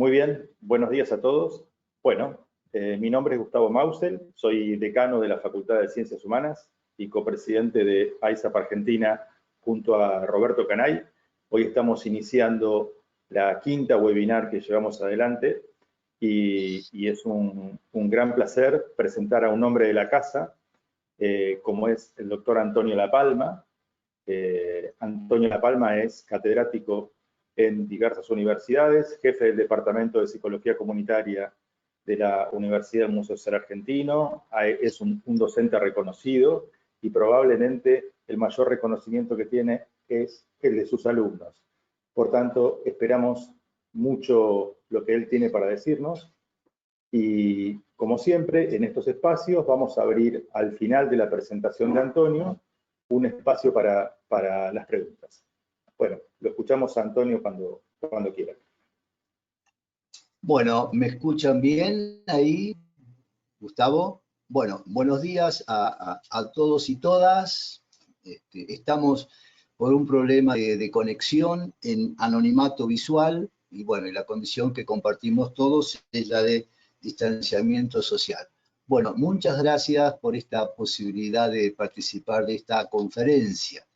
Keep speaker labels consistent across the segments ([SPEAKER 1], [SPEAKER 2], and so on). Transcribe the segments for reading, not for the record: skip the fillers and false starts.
[SPEAKER 1] Muy bien, buenos días a todos. Bueno, mi nombre es Gustavo Mausel, soy decano de la Facultad de Ciencias Humanas y copresidente de AISAP Argentina junto a Roberto Canay. Hoy estamos iniciando la quinta webinar que llevamos adelante y es un gran placer presentar a un hombre de la casa, como es el doctor Antonio La Palma. Antonio La Palma es catedrático en diversas universidades, jefe del Departamento de Psicología Comunitaria de la Universidad del Museo Ser Argentino, es un docente reconocido y probablemente el mayor reconocimiento que tiene es el de sus alumnos. Por tanto, esperamos mucho lo que él tiene para decirnos y, como siempre, en estos espacios vamos a abrir al final de la presentación de Antonio un espacio para las preguntas. Bueno, lo escuchamos a Antonio cuando quiera.
[SPEAKER 2] Bueno, ¿me escuchan bien ahí, Gustavo? Bueno, buenos días a todos y todas. Estamos por un problema de conexión en anonimato visual y bueno, y la condición que compartimos todos es la de distanciamiento social. Bueno, muchas gracias por esta posibilidad de participar de esta conferencia.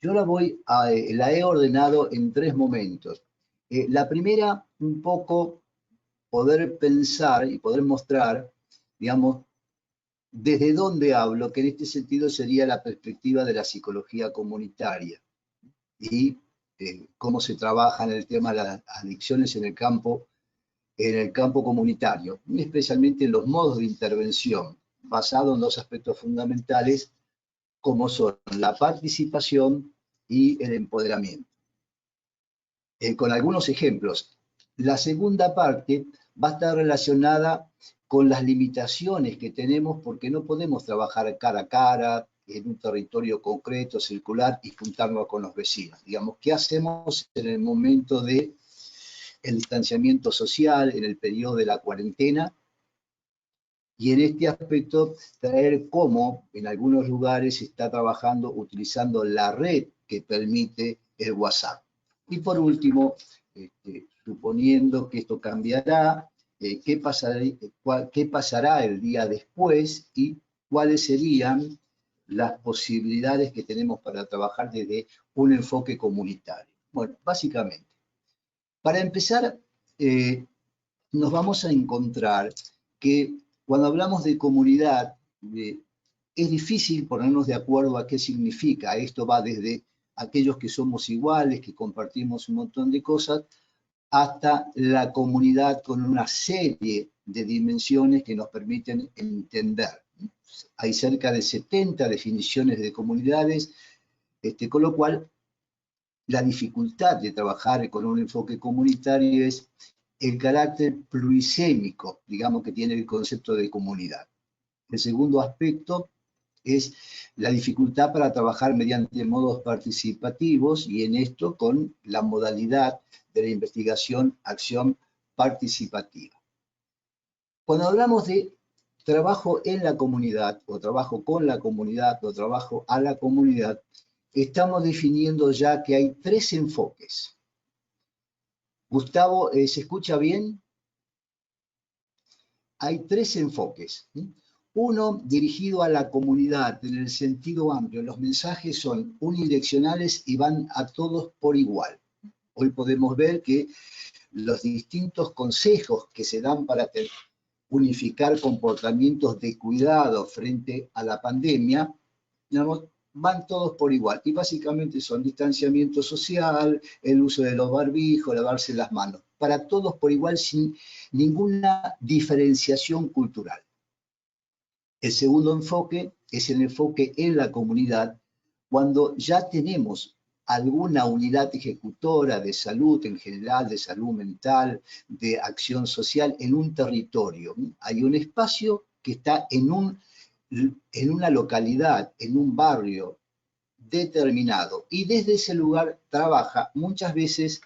[SPEAKER 2] Yo la he ordenado en tres momentos. La primera, un poco poder pensar y poder mostrar, digamos, desde dónde hablo, que en este sentido sería la perspectiva de la psicología comunitaria y cómo se trabaja en el tema de las adicciones en el campo comunitario, especialmente en los modos de intervención, basado en dos aspectos fundamentales, como son la participación y el empoderamiento. Con algunos ejemplos. La segunda parte va a estar relacionada con las limitaciones que tenemos porque no podemos trabajar cara a cara en un territorio concreto, circular y juntarnos con los vecinos. Digamos, ¿qué hacemos en el momento del distanciamiento social, en el periodo de la cuarentena? Y en este aspecto, traer cómo en algunos lugares se está trabajando utilizando la red que permite el WhatsApp. Y por último, suponiendo que esto cambiará, ¿qué pasará el día después y cuáles serían las posibilidades que tenemos para trabajar desde un enfoque comunitario? Bueno, básicamente, para empezar, nos vamos a encontrar que cuando hablamos de comunidad, es difícil ponernos de acuerdo a qué significa. Esto va desde aquellos que somos iguales, que compartimos un montón de cosas, hasta la comunidad con una serie de dimensiones que nos permiten entender. Hay cerca de 70 definiciones de comunidades, con lo cual la dificultad de trabajar con un enfoque comunitario es el carácter plurisémico, digamos, que tiene el concepto de comunidad. El segundo aspecto es la dificultad para trabajar mediante modos participativos y en esto con la modalidad de la investigación, acción participativa. Cuando hablamos de trabajo en la comunidad, o trabajo con la comunidad, o trabajo a la comunidad, estamos definiendo ya que hay tres enfoques. Gustavo, ¿se escucha bien? Hay tres enfoques. Uno dirigido a la comunidad en el sentido amplio. Los mensajes son unidireccionales y van a todos por igual. Hoy podemos ver que los distintos consejos que se dan para unificar comportamientos de cuidado frente a la pandemia, digamos, van todos por igual. Y básicamente son distanciamiento social, el uso de los barbijos, lavarse las manos. Para todos por igual, sin ninguna diferenciación cultural. El segundo enfoque es el enfoque en la comunidad, cuando ya tenemos alguna unidad ejecutora de salud en general, de salud mental, de acción social en un territorio. Hay un espacio que está en una localidad, en un barrio determinado, y desde ese lugar trabaja muchas veces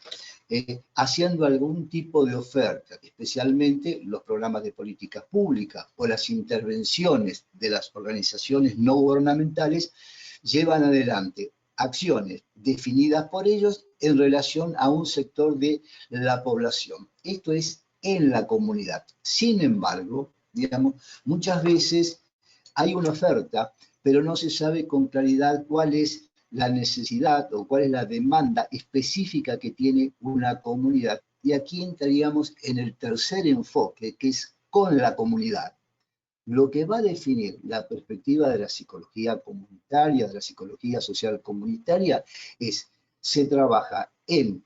[SPEAKER 2] haciendo algún tipo de oferta, especialmente los programas de políticas públicas o las intervenciones de las organizaciones no gubernamentales llevan adelante acciones definidas por ellos en relación a un sector de la población. Esto es en la comunidad. Sin embargo, digamos, muchas veces hay una oferta, pero no se sabe con claridad cuál es la necesidad o cuál es la demanda específica que tiene una comunidad. Y aquí entraríamos en el tercer enfoque, que es con la comunidad. Lo que va a definir la perspectiva de la psicología comunitaria, de la psicología social comunitaria, es, se trabaja en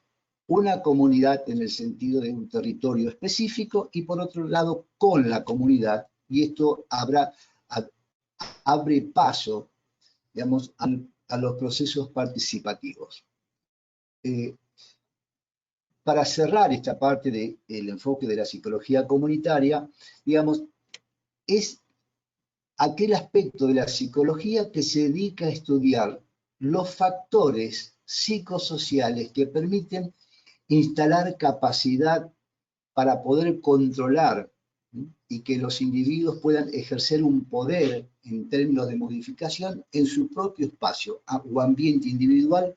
[SPEAKER 2] una comunidad en el sentido de un territorio específico y por otro lado con la comunidad, y esto abre paso, digamos, a los procesos participativos. Para cerrar esta parte del enfoque de la psicología comunitaria, digamos, es aquel aspecto de la psicología que se dedica a estudiar los factores psicosociales que permiten instalar capacidad para poder controlar y que los individuos puedan ejercer un poder en términos de modificación en su propio espacio o ambiente individual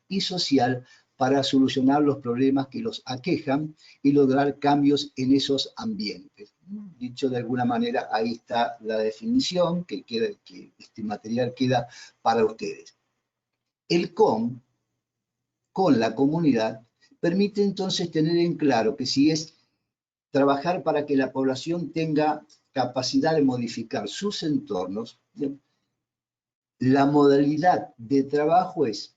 [SPEAKER 2] y social para solucionar los problemas que los aquejan y lograr cambios en esos ambientes. Dicho de alguna manera, ahí está la definición que este material queda para ustedes. El con la comunidad permite entonces tener en claro que si es trabajar para que la población tenga capacidad de modificar sus entornos, la modalidad de trabajo es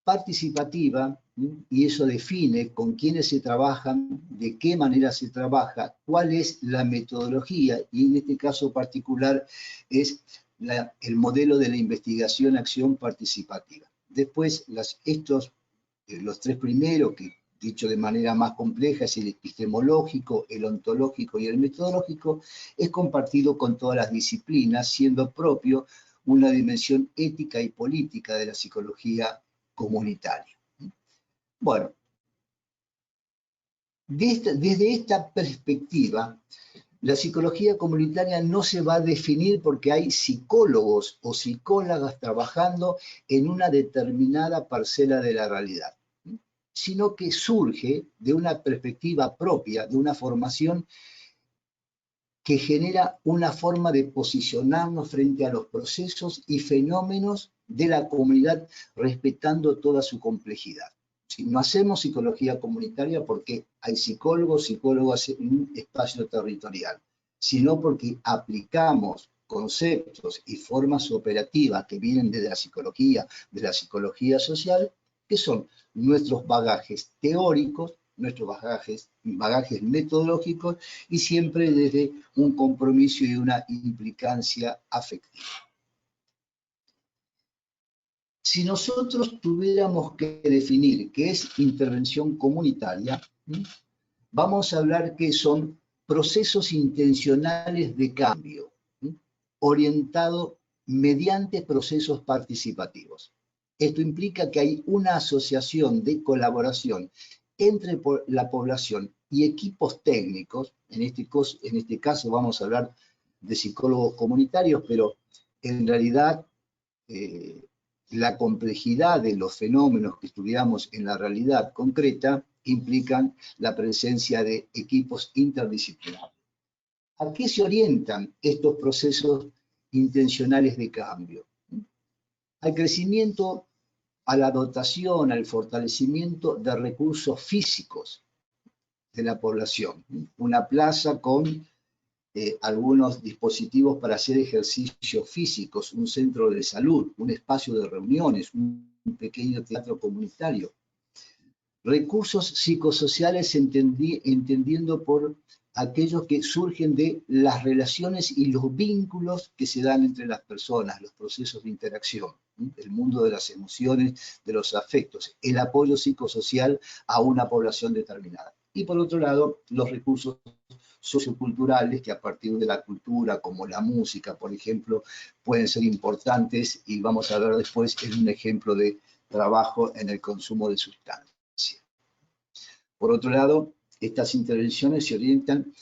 [SPEAKER 2] participativa, y eso define con quiénes se trabajan, de qué manera se trabaja, cuál es la metodología, y en este caso particular es el modelo de la investigación-acción participativa. Después, los tres primeros, que dicho de manera más compleja, es el epistemológico, el ontológico y el metodológico, es compartido con todas las disciplinas, siendo propio una dimensión ética y política de la psicología comunitaria. Bueno, desde esta perspectiva, la psicología comunitaria no se va a definir porque hay psicólogos o psicólogas trabajando en una determinada parcela de la realidad, sino que surge de una perspectiva propia, de una formación que genera una forma de posicionarnos frente a los procesos y fenómenos de la comunidad respetando toda su complejidad. Si no hacemos psicología comunitaria porque hay psicólogas en un espacio territorial, sino porque aplicamos conceptos y formas operativas que vienen de la psicología social, que son nuestros bagajes teóricos, nuestros bagajes metodológicos y siempre desde un compromiso y una implicancia afectiva. Si nosotros tuviéramos que definir qué es intervención comunitaria, vamos a hablar que son procesos intencionales de cambio, orientados mediante procesos participativos. Esto implica que hay una asociación de colaboración entre la población y equipos técnicos. En este caso vamos a hablar de psicólogos comunitarios, pero en realidad la complejidad de los fenómenos que estudiamos en la realidad concreta implican la presencia de equipos interdisciplinarios. ¿A qué se orientan estos procesos intencionales de cambio? Al crecimiento, a la dotación, al fortalecimiento de recursos físicos de la población. Una plaza con algunos dispositivos para hacer ejercicios físicos, un centro de salud, un espacio de reuniones, un pequeño teatro comunitario. Recursos psicosociales entendiendo por aquellos que surgen de las relaciones y los vínculos que se dan entre las personas, los procesos de interacción, el mundo de las emociones, de los afectos, el apoyo psicosocial a una población determinada. Y por otro lado, los recursos socioculturales que a partir de la cultura, como la música, por ejemplo, pueden ser importantes y vamos a ver después en un ejemplo de trabajo en el consumo de sustancias. Por otro lado, estas intervenciones se orientan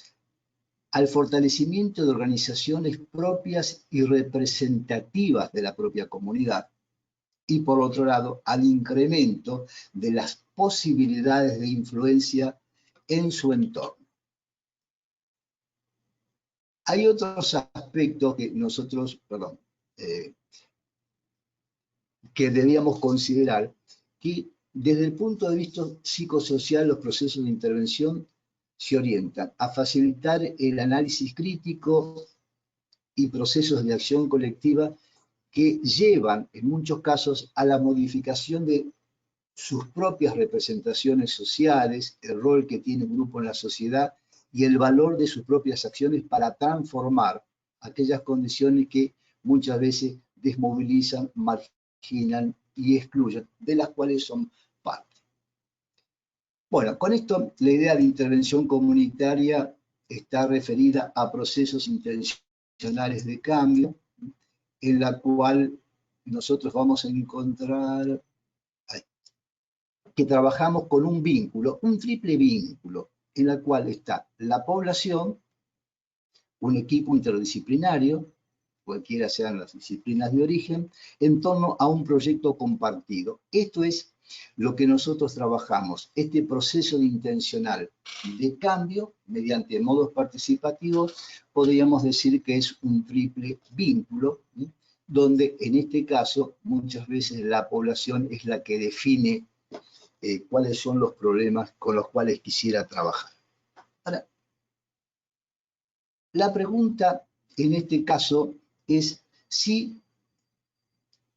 [SPEAKER 2] al fortalecimiento de organizaciones propias y representativas de la propia comunidad, y por otro lado al incremento de las posibilidades de influencia en su entorno. Hay otros aspectos que nosotros, que debíamos considerar, que desde el punto de vista psicosocial los procesos de intervención se orientan a facilitar el análisis crítico y procesos de acción colectiva que llevan en muchos casos a la modificación de sus propias representaciones sociales, el rol que tiene un grupo en la sociedad y el valor de sus propias acciones para transformar aquellas condiciones que muchas veces desmovilizan, marginan y excluyen, de las cuales son parte. Bueno, con esto la idea de intervención comunitaria está referida a procesos intencionales de cambio, en la cual nosotros vamos a encontrar que trabajamos con un vínculo, un triple vínculo, en el cual está la población, un equipo interdisciplinario, cualquiera sean las disciplinas de origen, en torno a un proyecto compartido. Esto es lo que nosotros trabajamos, este proceso de intencional de cambio mediante modos participativos, podríamos decir que es un triple vínculo, ¿sí? Donde en este caso muchas veces la población es la que define cuáles son los problemas con los cuales quisiera trabajar. Ahora, la pregunta en este caso es si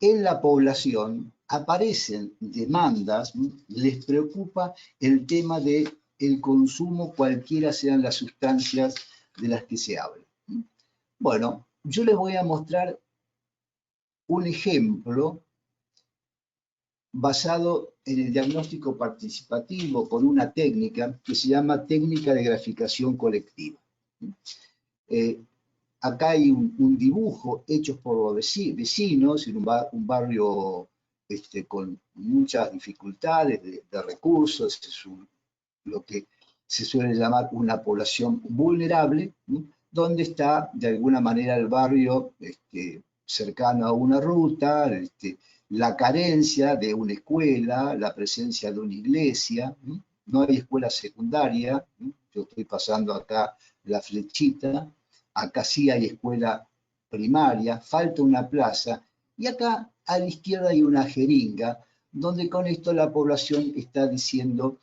[SPEAKER 2] en la población aparecen demandas, les preocupa el tema del consumo, cualquiera sean las sustancias de las que se habla. Bueno, yo les voy a mostrar un ejemplo basado en el diagnóstico participativo con una técnica que se llama técnica de graficación colectiva. Acá hay un dibujo hecho por los vecinos en un barrio con muchas dificultades de recursos, es lo que se suele llamar una población vulnerable, ¿sí? Donde está de alguna manera el barrio cercano a una ruta, la carencia de una escuela, la presencia de una iglesia, ¿sí? No hay escuela secundaria, ¿sí? Yo estoy pasando acá la flechita, acá sí hay escuela primaria, falta una plaza, y acá a la izquierda hay una jeringa, donde con esto la población está diciendo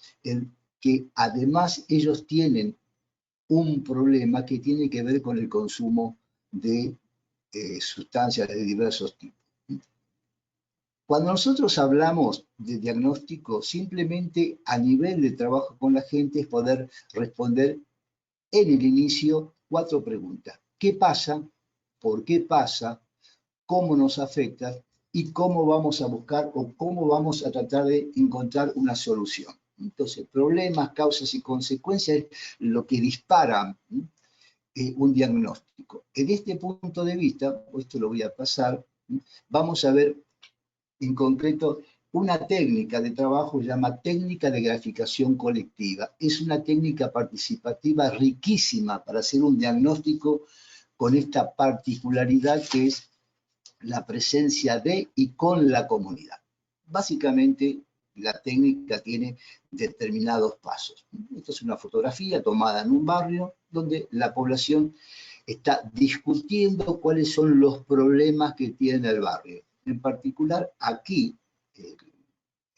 [SPEAKER 2] que además ellos tienen un problema que tiene que ver con el consumo de sustancias de diversos tipos. Cuando nosotros hablamos de diagnóstico, simplemente a nivel de trabajo con la gente es poder responder en el inicio 4 preguntas. ¿Qué pasa? ¿Por qué pasa? ¿Cómo nos afecta? Y cómo vamos a buscar o cómo vamos a tratar de encontrar una solución. Entonces, problemas, causas y consecuencias es lo que dispara un diagnóstico. En este punto de vista, esto lo voy a pasar, vamos a ver en concreto una técnica de trabajo que se llama técnica de graficación colectiva. Es una técnica participativa riquísima para hacer un diagnóstico con esta particularidad que es la presencia de y con la comunidad. Básicamente, la técnica tiene determinados pasos. Esta es una fotografía tomada en un barrio donde la población está discutiendo cuáles son los problemas que tiene el barrio. En particular, aquí,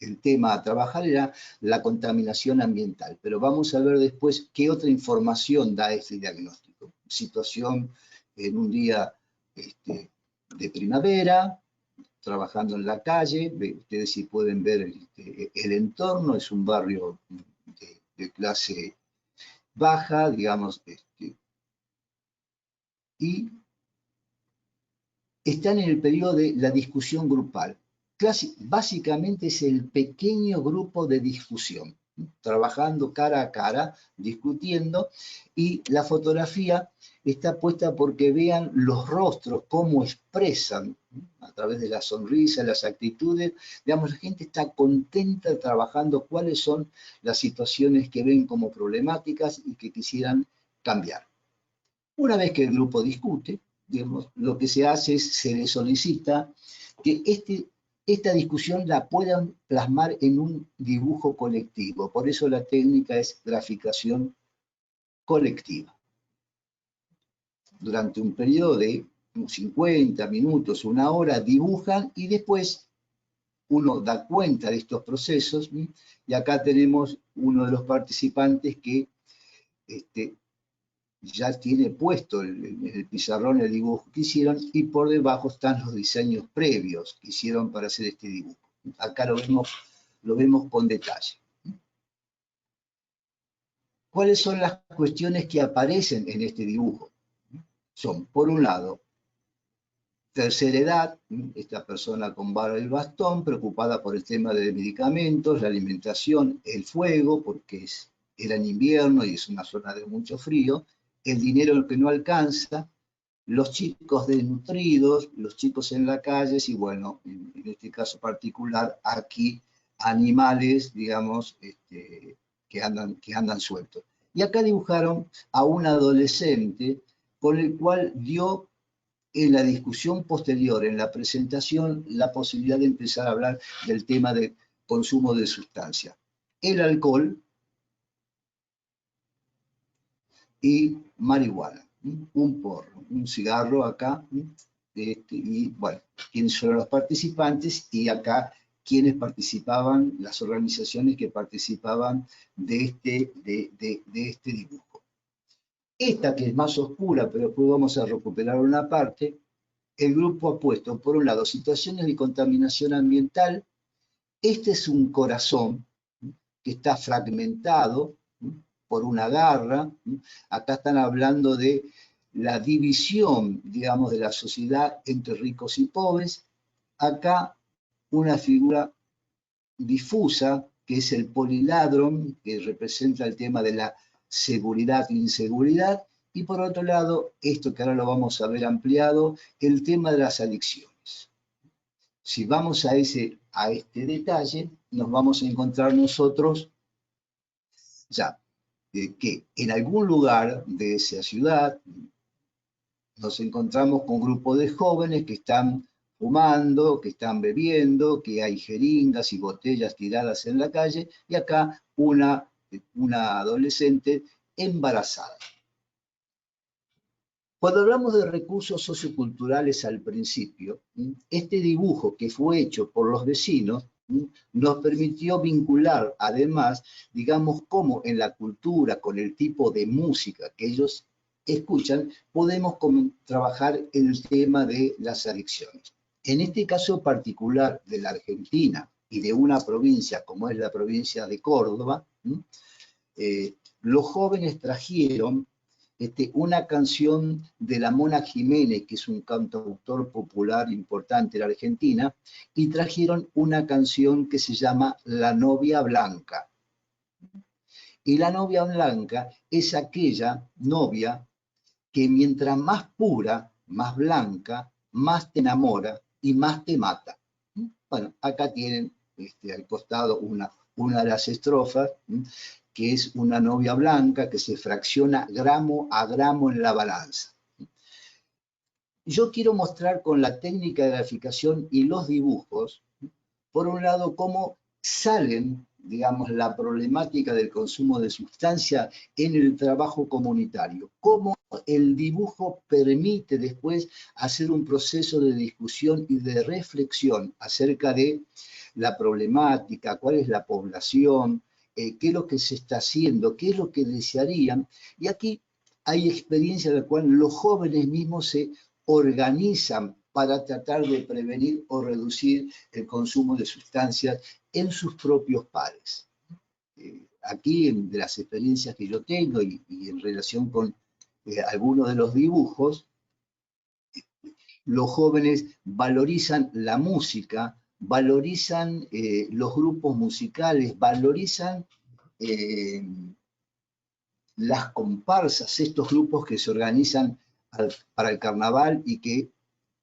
[SPEAKER 2] el tema a trabajar era la contaminación ambiental, pero vamos a ver después qué otra información da este diagnóstico. Situación en un día de primavera, trabajando en la calle, ustedes sí pueden ver el entorno, es un barrio de clase baja, digamos, y están en el periodo de la discusión grupal. Básicamente es el pequeño grupo de discusión, trabajando cara a cara, discutiendo, y la fotografía está puesta porque vean los rostros, cómo expresan a través de la sonrisa, las actitudes. Digamos, la gente está contenta trabajando cuáles son las situaciones que ven como problemáticas y que quisieran cambiar. Una vez que el grupo discute, digamos, lo que se hace es, se le solicita que este esta discusión la puedan plasmar en un dibujo colectivo. Por eso la técnica es graficación colectiva. Durante un periodo de 50 minutos, una hora, dibujan y después uno da cuenta de estos procesos. Y acá tenemos uno de los participantes que ya tiene puesto en el pizarrón el dibujo que hicieron y por debajo están los diseños previos que hicieron para hacer este dibujo. Acá lo vemos con detalle. ¿Cuáles son las cuestiones que aparecen en este dibujo? Son, por un lado, tercera edad, esta persona con vara y bastón, preocupada por el tema de medicamentos, la alimentación, el fuego, porque era en invierno y es una zona de mucho frío, el dinero que no alcanza, los chicos desnutridos, los chicos en las calles y bueno, en este caso particular, aquí animales, digamos, que andan sueltos. Y acá dibujaron a un adolescente con el cual dio en la discusión posterior, en la presentación, la posibilidad de empezar a hablar del tema de consumo de sustancias. El alcohol y marihuana, un porro, un cigarro acá, y bueno, quiénes son los participantes y acá quiénes participaban, las organizaciones que participaban de este dibujo. Esta que es más oscura, pero después vamos a recuperar una parte, el grupo ha puesto, por un lado, situaciones de contaminación ambiental. Este es un corazón que está fragmentado por una garra. Acá están hablando de la división, digamos, de la sociedad entre ricos y pobres. Acá una figura difusa, que es el poliladron, que representa el tema de la seguridad e inseguridad. Y por otro lado, esto que ahora lo vamos a ver ampliado, el tema de las adicciones. Si vamos a este detalle, nos vamos a encontrar nosotros ya que en algún lugar de esa ciudad nos encontramos con grupos de jóvenes que están fumando, que están bebiendo, que hay jeringas y botellas tiradas en la calle, y acá una adolescente embarazada. Cuando hablamos de recursos socioculturales al principio, este dibujo que fue hecho por los vecinos nos permitió vincular, además, digamos, cómo en la cultura, con el tipo de música que ellos escuchan, podemos trabajar el tema de las adicciones. En este caso particular de la Argentina y de una provincia como es la provincia de Córdoba, los jóvenes trajeron una canción de la Mona Jiménez, que es un cantautor popular importante de la Argentina, y trajeron una canción que se llama La novia blanca. Y la novia blanca es aquella novia que mientras más pura, más blanca, más te enamora y más te mata. Bueno, acá tienen al costado una de las estrofas, que es una novia blanca que se fracciona gramo a gramo en la balanza. Yo quiero mostrar con la técnica de graficación y los dibujos, por un lado, cómo salen, digamos, la problemática del consumo de sustancia en el trabajo comunitario, cómo el dibujo permite después hacer un proceso de discusión y de reflexión acerca de la problemática, cuál es la población, qué es lo que se está haciendo, qué es lo que desearían. Y aquí hay experiencias en las cuales los jóvenes mismos se organizan para tratar de prevenir o reducir el consumo de sustancias en sus propios pares. Aquí, de las experiencias que yo tengo y en relación con algunos de los dibujos, los jóvenes valorizan la música, valorizan los grupos musicales, valorizan las comparsas, estos grupos que se organizan para el carnaval y que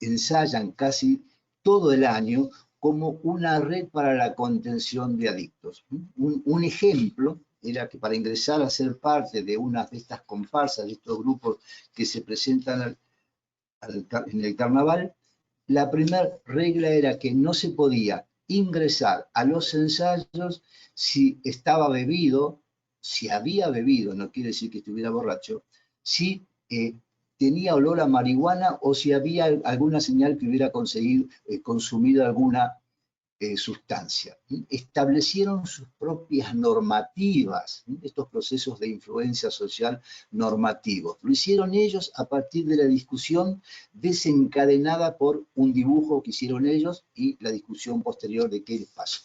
[SPEAKER 2] ensayan casi todo el año como una red para la contención de adictos. Un ejemplo era que para ingresar a ser parte de una de estas comparsas, de estos grupos que se presentan en el carnaval, La primera regla era que no se podía ingresar a los ensayos si estaba bebido, si había bebido, no quiere decir que estuviera borracho, si tenía olor a marihuana o si había alguna señal que hubiera consumido alguna sustancia. Establecieron sus propias normativas, estos procesos de influencia social normativos. Lo hicieron ellos a partir de la discusión desencadenada por un dibujo que hicieron ellos y la discusión posterior de qué les pasó.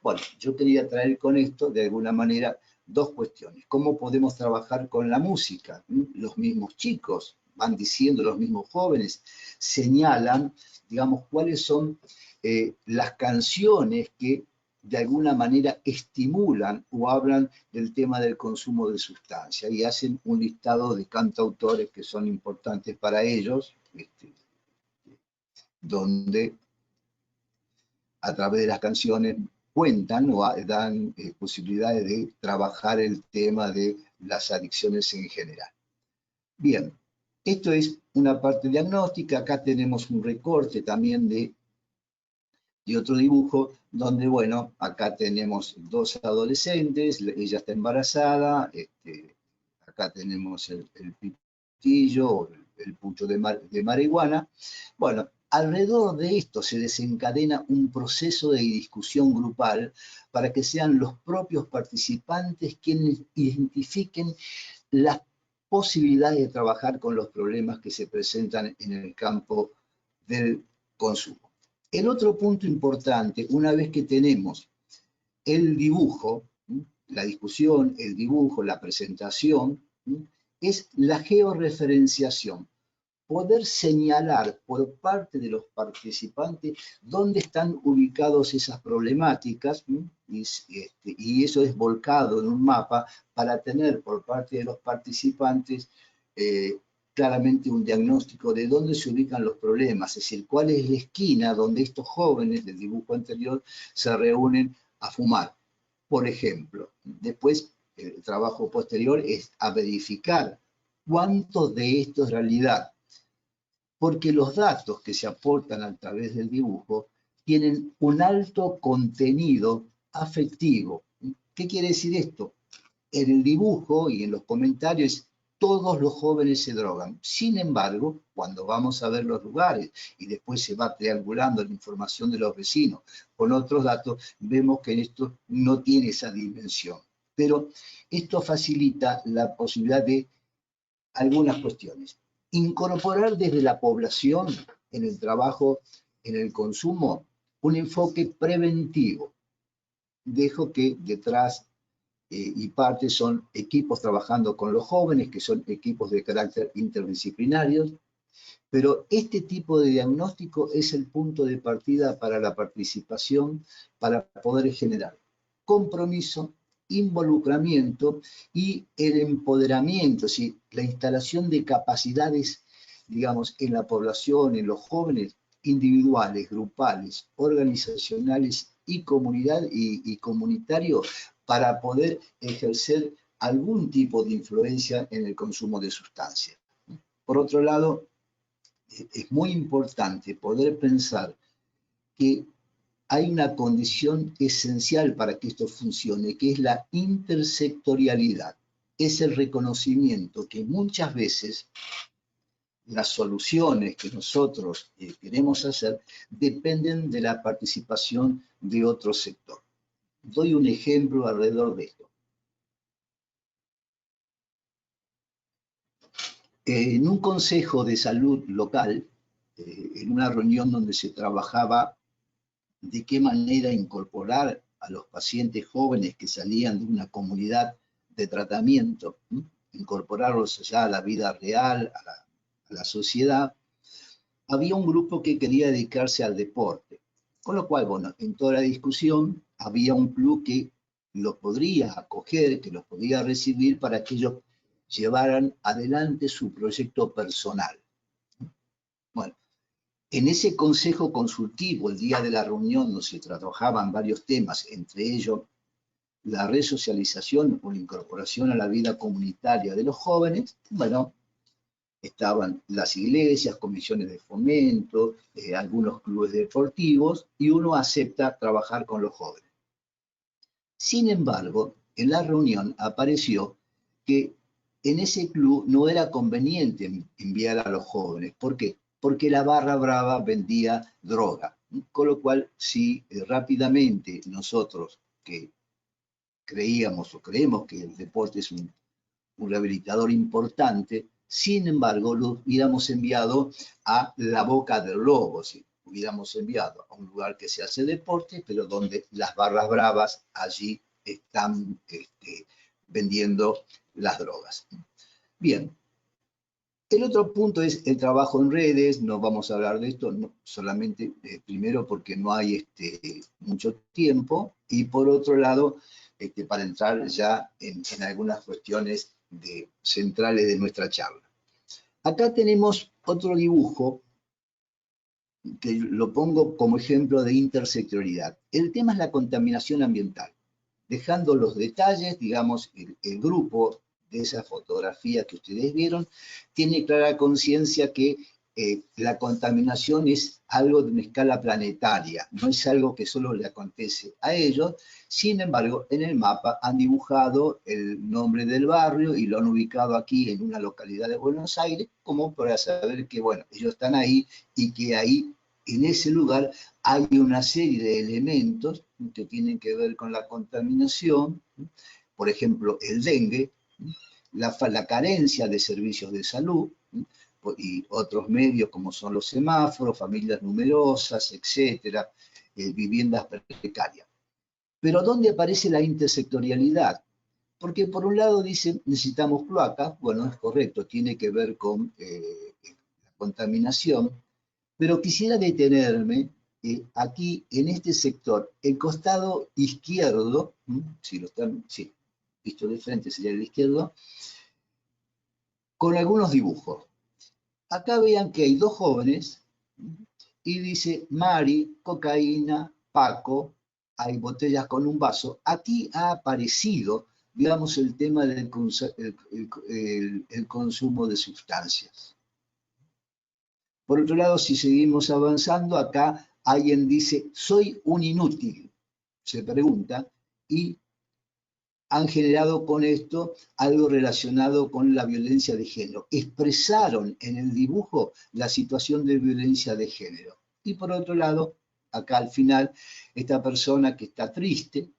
[SPEAKER 2] Bueno, yo quería traer con esto, de alguna manera, dos cuestiones. ¿Cómo podemos trabajar con la música? Los mismos chicos van diciendo, los mismos jóvenes señalan, digamos, cuáles son las canciones que de alguna manera estimulan o hablan del tema del consumo de sustancias y hacen un listado de cantautores que son importantes para ellos, donde a través de las canciones cuentan o dan posibilidades de trabajar el tema de las adicciones en general. Bien, esto es una parte diagnóstica. Acá tenemos un recorte también de otro dibujo, donde, bueno, acá tenemos dos adolescentes, ella está embarazada, acá tenemos el pitillo, el pucho de marihuana. Bueno, alrededor de esto se desencadena un proceso de discusión grupal para que sean los propios participantes quienes identifiquen las posibilidades de trabajar con los problemas que se presentan en el campo del consumo. El otro punto importante, una vez que tenemos el dibujo, la discusión, el dibujo, la presentación, es la georreferenciación. Poder señalar por parte de los participantes dónde están ubicadas esas problemáticas y eso es volcado en un mapa para tener por parte de los participantes claramente un diagnóstico de dónde se ubican los problemas, es decir, cuál es la esquina donde estos jóvenes del dibujo anterior se reúnen a fumar, por ejemplo. Después, el trabajo posterior es a verificar cuánto de esto es realidad, porque los datos que se aportan a través del dibujo tienen un alto contenido afectivo. ¿Qué quiere decir esto? En el dibujo y en los comentarios todos los jóvenes se drogan. Sin embargo, cuando vamos a ver los lugares y después se va triangulando la información de los vecinos con otros datos, vemos que esto no tiene esa dimensión. Pero esto facilita la posibilidad de algunas cuestiones. Incorporar desde la población en el trabajo, en el consumo, un enfoque preventivo. Dejo que detrás y parte son equipos trabajando con los jóvenes, que son equipos de carácter interdisciplinarios, pero este tipo de diagnóstico es el punto de partida para la participación, para poder generar compromiso, involucramiento y el empoderamiento, ¿sí? La instalación de capacidades, digamos, en la población, en los jóvenes, individuales, grupales, organizacionales y comunitario, para poder ejercer algún tipo de influencia en el consumo de sustancias. Por otro lado, es muy importante poder pensar que hay una condición esencial para que esto funcione, que es la intersectorialidad. Es el reconocimiento que muchas veces las soluciones que nosotros queremos hacer dependen de la participación de otro sector. Doy un ejemplo alrededor de esto. En un consejo de salud local, en una reunión donde se trabajaba de qué manera incorporar a los pacientes jóvenes que salían de una comunidad de tratamiento, incorporarlos ya a la vida real, a la sociedad, había un grupo que quería dedicarse al deporte. Con lo cual, bueno, en toda la discusión había un club que los podría acoger, que los podía recibir para que ellos llevaran adelante su proyecto personal. Bueno, en ese consejo consultivo, el día de la reunión, donde se trabajaban varios temas, entre ellos la resocialización o la incorporación a la vida comunitaria de los jóvenes, bueno, estaban las iglesias, comisiones de fomento, algunos clubes deportivos, y uno acepta trabajar con los jóvenes. Sin embargo, en la reunión apareció que en ese club no era conveniente enviar a los jóvenes. ¿Por qué? Porque la barra brava vendía droga. Con lo cual, si rápidamente nosotros que creíamos o creemos que el deporte es un rehabilitador importante, sin embargo, lo hubiéramos enviado a la boca del lobo, ¿sí? Hubiéramos enviado a un lugar que se hace deporte, pero donde las barras bravas allí están vendiendo las drogas. Bien, el otro punto es el trabajo en redes. No vamos a hablar de esto, no, solamente primero porque no hay mucho tiempo, y por otro lado, para entrar ya en algunas cuestiones centrales de nuestra charla. Acá tenemos otro dibujo que lo pongo como ejemplo de intersectorialidad. El tema es la contaminación ambiental. Dejando los detalles, digamos, el grupo de esa fotografía que ustedes vieron tiene clara conciencia que la contaminación es algo de una escala planetaria, no es algo que solo le acontece a ellos. Sin embargo, en el mapa han dibujado el nombre del barrio y lo han ubicado aquí en una localidad de Buenos Aires, como para saber que, bueno, ellos están ahí y que ahí, en ese lugar, hay una serie de elementos que tienen que ver con la contaminación, por ejemplo, el dengue, la carencia de servicios de salud, y otros medios como son los semáforos, familias numerosas, etcétera, viviendas precarias. Pero ¿dónde aparece la intersectorialidad? Porque por un lado dicen, necesitamos cloacas. Bueno, es correcto, tiene que ver con la contaminación, pero quisiera detenerme aquí en este sector. El costado izquierdo, si lo están, sí, visto de frente sería el izquierdo, con algunos dibujos. Acá vean que hay dos jóvenes y dice Mari, cocaína, Paco, hay botellas con un vaso. Aquí ha aparecido, digamos, el tema del el consumo de sustancias. Por otro lado, si seguimos avanzando, acá alguien dice, soy un inútil, se pregunta, y han generado con esto algo relacionado con la violencia de género. Expresaron en el dibujo la situación de violencia de género. Y por otro lado, acá al final, esta persona que está triste,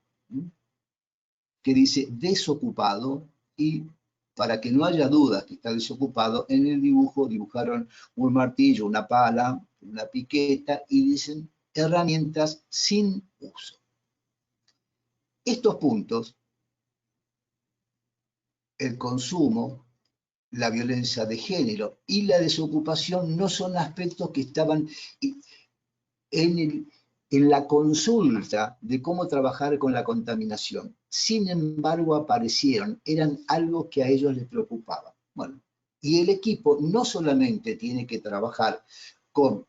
[SPEAKER 2] que dice desocupado, y para que no haya dudas que está desocupado, en el dibujo dibujaron un martillo, una pala, una piqueta, y dicen herramientas sin uso. Estos puntos, el consumo, la violencia de género y la desocupación, no son aspectos que estaban en la consulta de cómo trabajar con la contaminación. Sin embargo, aparecieron, eran algo que a ellos les preocupaba. Bueno, y el equipo no solamente tiene que trabajar con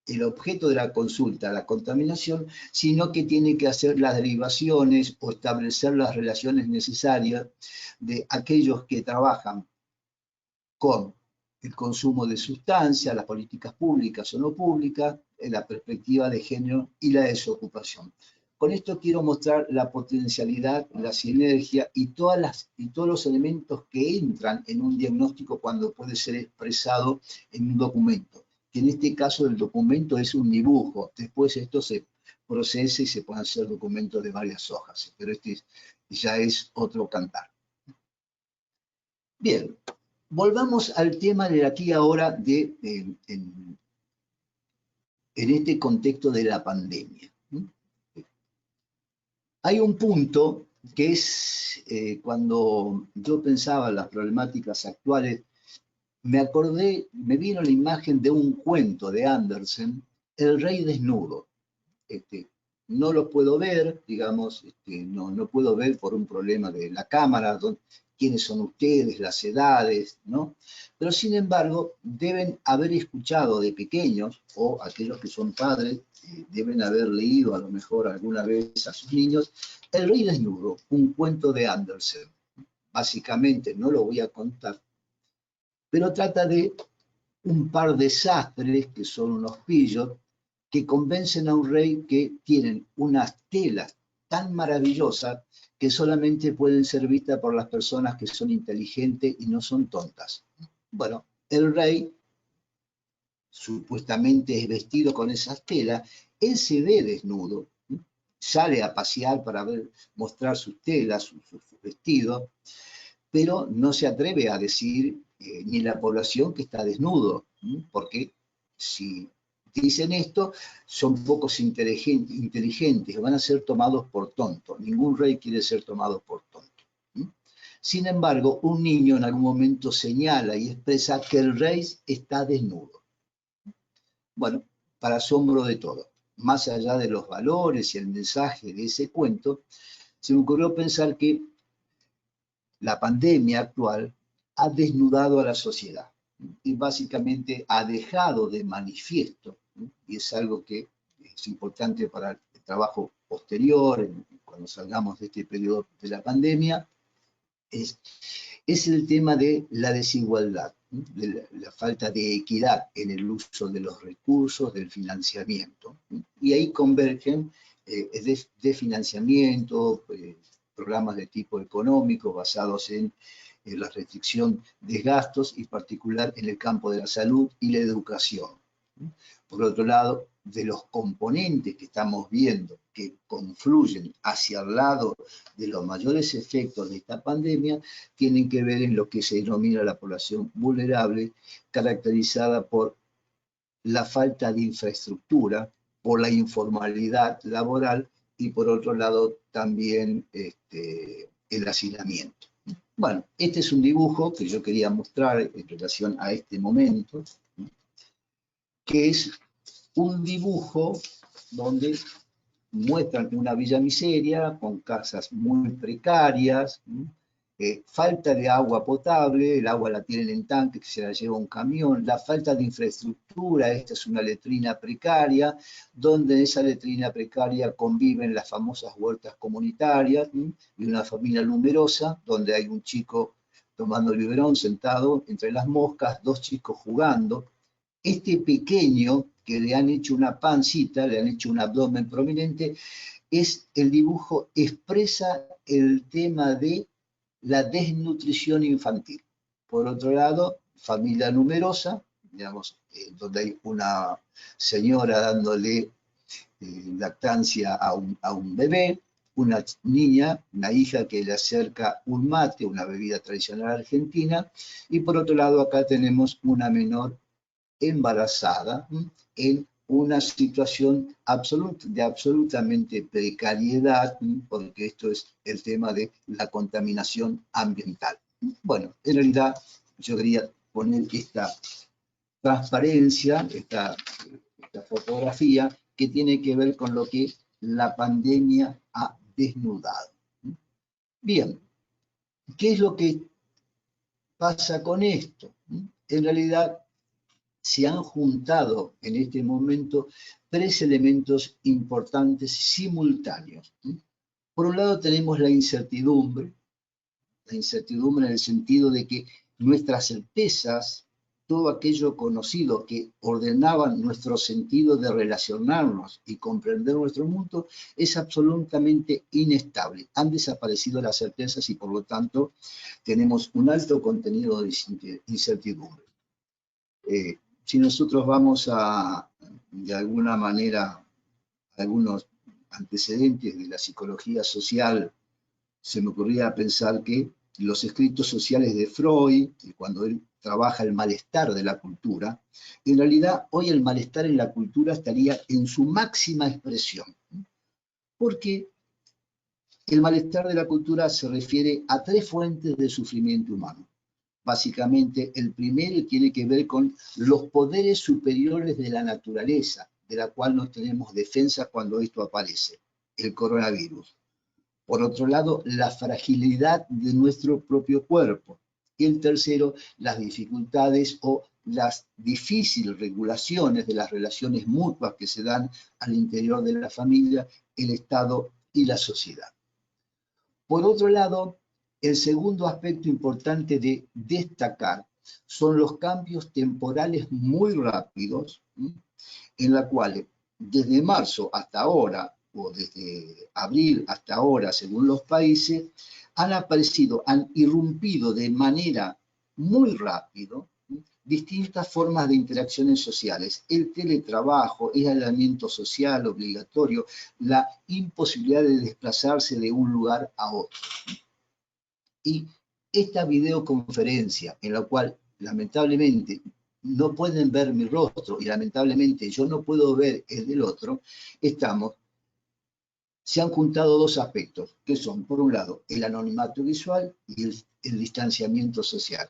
[SPEAKER 2] el objeto de la consulta, la contaminación, sino que tiene que hacer las derivaciones o establecer las relaciones necesarias de aquellos que trabajan con el consumo de sustancias, las políticas públicas o no públicas, en la perspectiva de género y la desocupación. Con esto quiero mostrar la potencialidad, la sinergia y todos los elementos que entran en un diagnóstico cuando puede ser expresado en un documento. Que en este caso el documento es un dibujo. Después esto se procesa y se pueden hacer documentos de varias hojas. Pero este ya es otro cantar. Bien, volvamos al tema de aquí ahora en este contexto de la pandemia. Hay un punto que es cuando yo pensaba en las problemáticas actuales, me vino la imagen de un cuento de Andersen, El rey desnudo. No lo puedo ver, digamos, no puedo ver por un problema de la cámara, quiénes son ustedes, las edades, ¿no? Pero sin embargo, deben haber escuchado de pequeños, o aquellos que son padres, deben haber leído a lo mejor alguna vez a sus niños, El rey desnudo, un cuento de Andersen. Básicamente, no lo voy a contar, pero trata de un par de sastres, que son unos pillos, que convencen a un rey que tienen unas telas tan maravillosas que solamente pueden ser vistas por las personas que son inteligentes y no son tontas. Bueno, el rey supuestamente es vestido con esas telas, él se ve desnudo, sale a pasear para mostrar sus telas, sus vestidos, pero no se atreve a decir ni la población que está desnudo, porque si dicen esto, son pocos inteligentes, van a ser tomados por tontos. Ningún rey quiere ser tomado por tonto. Sin embargo, un niño en algún momento señala y expresa que el rey está desnudo. Bueno, para asombro de todo, más allá de los valores y el mensaje de ese cuento, se me ocurrió pensar que la pandemia actual ha desnudado a la sociedad y básicamente ha dejado de manifiesto, y es algo que es importante para el trabajo posterior, cuando salgamos de este periodo de la pandemia, es el tema de la desigualdad, de la falta de equidad en el uso de los recursos, del financiamiento. Y ahí convergen de financiamiento, programas de tipo económico basados en la restricción de gastos, y en particular en el campo de la salud y la educación. Por otro lado, de los componentes que estamos viendo que confluyen hacia el lado de los mayores efectos de esta pandemia, tienen que ver en lo que se denomina la población vulnerable, caracterizada por la falta de infraestructura, por la informalidad laboral y por otro lado también el hacinamiento. Bueno, este es un dibujo que yo quería mostrar en relación a este momento, que es un dibujo donde muestran una villa miseria con casas muy precarias, falta de agua potable, el agua la tienen en tanque que se la lleva un camión, la falta de infraestructura, esta es una letrina precaria, donde en esa letrina precaria conviven las famosas huertas comunitarias, y una familia numerosa, donde hay un chico tomando biberón sentado entre las moscas, dos chicos jugando. Este pequeño que le han hecho una pancita, le han hecho un abdomen prominente, es el dibujo, expresa el tema de la desnutrición infantil. Por otro lado, familia numerosa, digamos, donde hay una señora dándole lactancia a un bebé, una niña, una hija que le acerca un mate, una bebida tradicional argentina, y por otro lado acá tenemos una menor embarazada en una situación de absolutamente precariedad, porque esto es el tema de la contaminación ambiental. Bueno, en realidad yo quería poner esta transparencia, esta fotografía que tiene que ver con lo que la pandemia ha desnudado. Bien, ¿qué es lo que pasa con esto? En realidad se han juntado en este momento tres elementos importantes simultáneos. Por un lado tenemos la incertidumbre en el sentido de que nuestras certezas, todo aquello conocido que ordenaban nuestro sentido de relacionarnos y comprender nuestro mundo, es absolutamente inestable. Han desaparecido las certezas y por lo tanto tenemos un alto contenido de incertidumbre. Si nosotros vamos a, de alguna manera, algunos antecedentes de la psicología social, se me ocurría pensar que los escritos sociales de Freud, cuando él trabaja el malestar de la cultura, en realidad hoy el malestar en la cultura estaría en su máxima expresión, porque el malestar de la cultura se refiere a tres fuentes de sufrimiento humano. Básicamente, el primero tiene que ver con los poderes superiores de la naturaleza, de la cual no tenemos defensa cuando esto aparece, el coronavirus. Por otro lado, la fragilidad de nuestro propio cuerpo. Y el tercero, las dificultades o las difíciles regulaciones de las relaciones mutuas que se dan al interior de la familia, el Estado y la sociedad. Por otro lado, el segundo aspecto importante de destacar son los cambios temporales muy rápidos, en la cual desde marzo hasta ahora, o desde abril hasta ahora, según los países, han aparecido, han irrumpido de manera muy rápido distintas formas de interacciones sociales. El teletrabajo, el aislamiento social obligatorio, la imposibilidad de desplazarse de un lugar a otro. Y esta videoconferencia, en la cual lamentablemente no pueden ver mi rostro y lamentablemente yo no puedo ver el del otro, se han juntado dos aspectos, que son, por un lado, el anonimato visual y el distanciamiento social.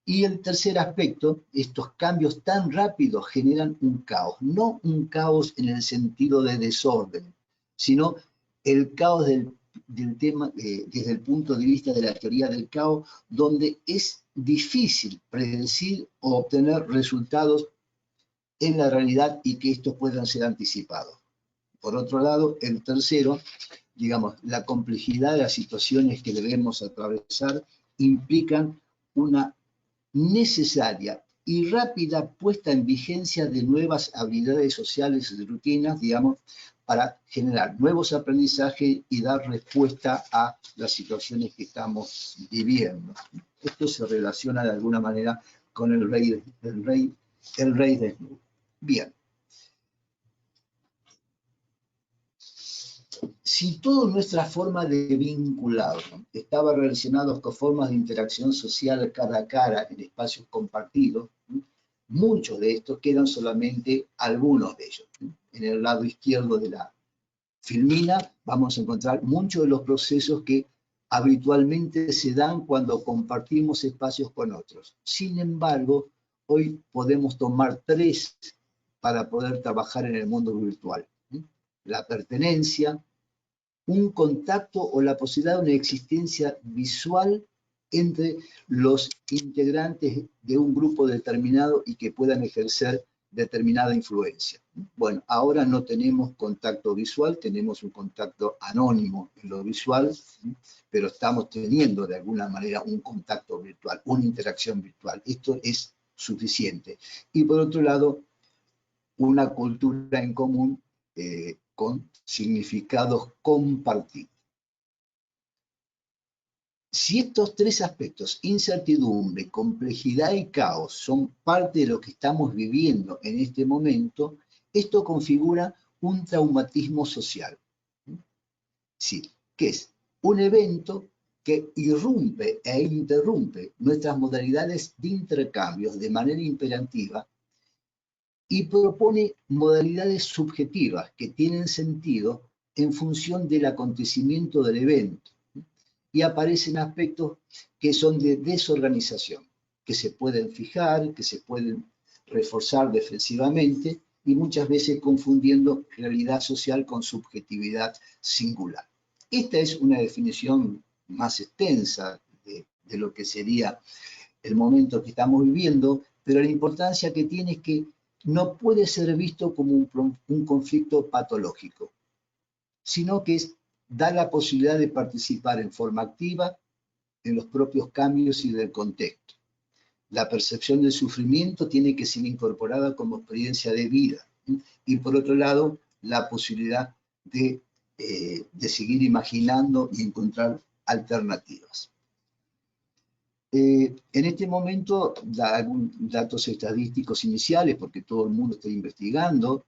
[SPEAKER 2] Y el tercer aspecto, estos cambios tan rápidos generan un caos, no un caos en el sentido de desorden, sino el caos del tema desde el punto de vista de la teoría del caos, donde es difícil predecir o obtener resultados en la realidad y que estos puedan ser anticipados. Por otro lado, el tercero, digamos, la complejidad de las situaciones que debemos atravesar implican una necesaria y rápida puesta en vigencia de nuevas habilidades sociales y rutinas, digamos, para generar nuevos aprendizajes y dar respuesta a las situaciones que estamos viviendo. Esto se relaciona de alguna manera con el rey desnudo. Bien. Si toda nuestra forma de vincular estaba relacionada con formas de interacción social cara a cara en espacios compartidos, muchos de estos quedan solamente algunos de ellos. En el lado izquierdo de la filmina vamos a encontrar muchos de los procesos que habitualmente se dan cuando compartimos espacios con otros. Sin embargo, hoy podemos tomar tres para poder trabajar en el mundo virtual. La pertenencia, un contacto o la posibilidad de una existencia visual entre los integrantes de un grupo determinado y que puedan ejercer determinada influencia. Bueno, ahora no tenemos contacto visual, tenemos un contacto anónimo en lo visual, pero estamos teniendo de alguna manera un contacto virtual, una interacción virtual. Esto es suficiente. Y por otro lado, una cultura en común con significados compartidos. Si estos tres aspectos, incertidumbre, complejidad y caos, son parte de lo que estamos viviendo en este momento, esto configura un traumatismo social. Sí, que es un evento que irrumpe e interrumpe nuestras modalidades de intercambios de manera imperativa y propone modalidades subjetivas que tienen sentido en función del acontecimiento del evento. Y aparecen aspectos que son de desorganización, que se pueden fijar, que se pueden reforzar defensivamente y muchas veces confundiendo realidad social con subjetividad singular. Esta es una definición más extensa de lo que sería el momento que estamos viviendo, pero la importancia que tiene es que no puede ser visto como un conflicto patológico, sino que da la posibilidad de participar en forma activa en los propios cambios y del contexto. La percepción del sufrimiento tiene que ser incorporada como experiencia de vida. Y por otro lado, la posibilidad de seguir imaginando y encontrar alternativas. En este momento, algunos datos estadísticos iniciales, porque todo el mundo está investigando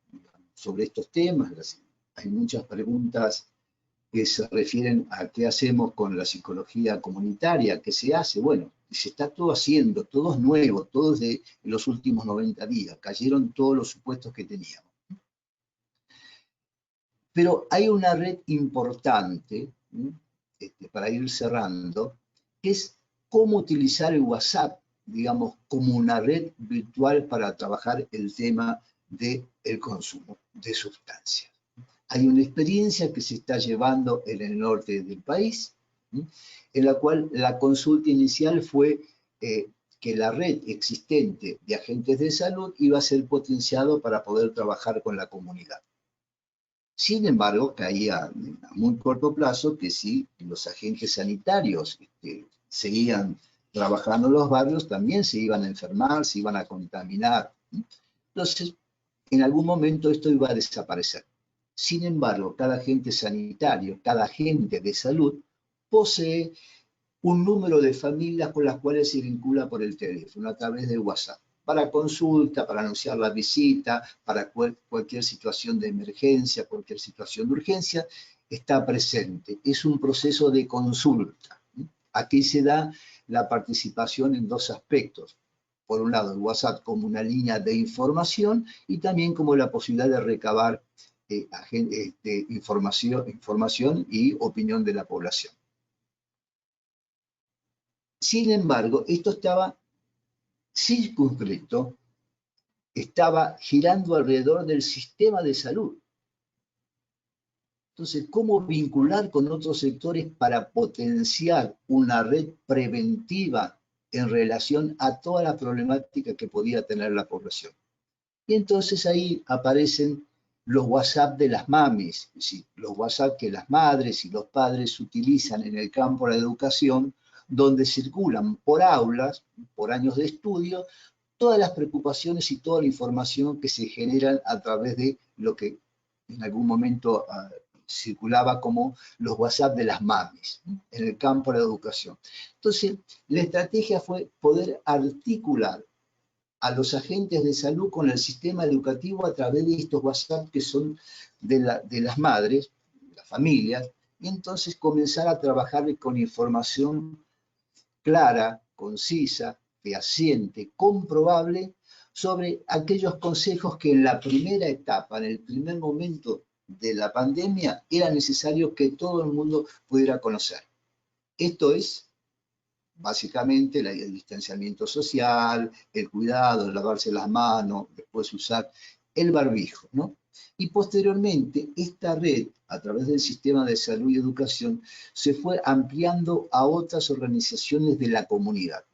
[SPEAKER 2] sobre estos temas. Hay muchas preguntas que se refieren a qué hacemos con la psicología comunitaria, qué se hace. Bueno, se está todo haciendo, todo es nuevo, todo es de los últimos 90 días. Cayeron todos los supuestos que teníamos. Pero hay una red importante, para ir cerrando, que es cómo utilizar el WhatsApp, digamos, como una red virtual para trabajar el tema del consumo de sustancias. Hay una experiencia que se está llevando en el norte del país, en la cual la consulta inicial fue que la red existente de agentes de salud iba a ser potenciado para poder trabajar con la comunidad. Sin embargo, caía a muy corto plazo que si los agentes sanitarios seguían trabajando en los barrios también se iban a enfermar, se iban a contaminar. Entonces, en algún momento esto iba a desaparecer. Sin embargo, cada agente sanitario, cada agente de salud posee un número de familias con las cuales se vincula por el teléfono, a través de WhatsApp, para consulta, para anunciar la visita, para cualquier situación de emergencia, cualquier situación de urgencia, está presente. Es un proceso de consulta. Aquí se da la participación en dos aspectos. Por un lado, el WhatsApp como una línea de información y también como la posibilidad de recabar información y opinión de la población. Sin embargo, esto estaba circunscrito, estaba girando alrededor del sistema de salud. Entonces, ¿cómo vincular con otros sectores para potenciar una red preventiva en relación a toda la problemática que podía tener la población? Y entonces ahí aparecen los WhatsApp de las mamis, es decir, los WhatsApp que las madres y los padres utilizan en el campo de la educación, donde circulan por aulas, por años de estudio, todas las preocupaciones y toda la información que se generan a través de lo que en algún momento circulaba como los WhatsApp de las mamis, en el campo de la educación. Entonces, la estrategia fue poder articular a los agentes de salud con el sistema educativo a través de estos WhatsApp que son de las madres, de las familias, y entonces comenzar a trabajar con información clara, concisa, fehaciente, comprobable, sobre aquellos consejos que en la primera etapa, en el primer momento de la pandemia, era necesario que todo el mundo pudiera conocer. Esto es básicamente el distanciamiento social, el cuidado, el lavarse las manos, después usar el barbijo, ¿no? Y posteriormente, esta red, a través del sistema de salud y educación, se fue ampliando a otras organizaciones de la comunidad.